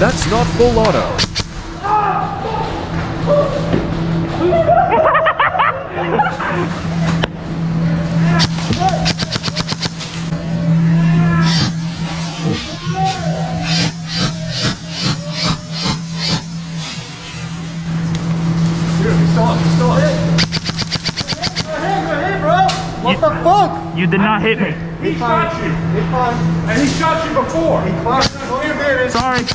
That's not full auto. What the fuck? You did not hit me. He shot you. It's fine. And he shot you before. It's fine. Go here, man. Sorry.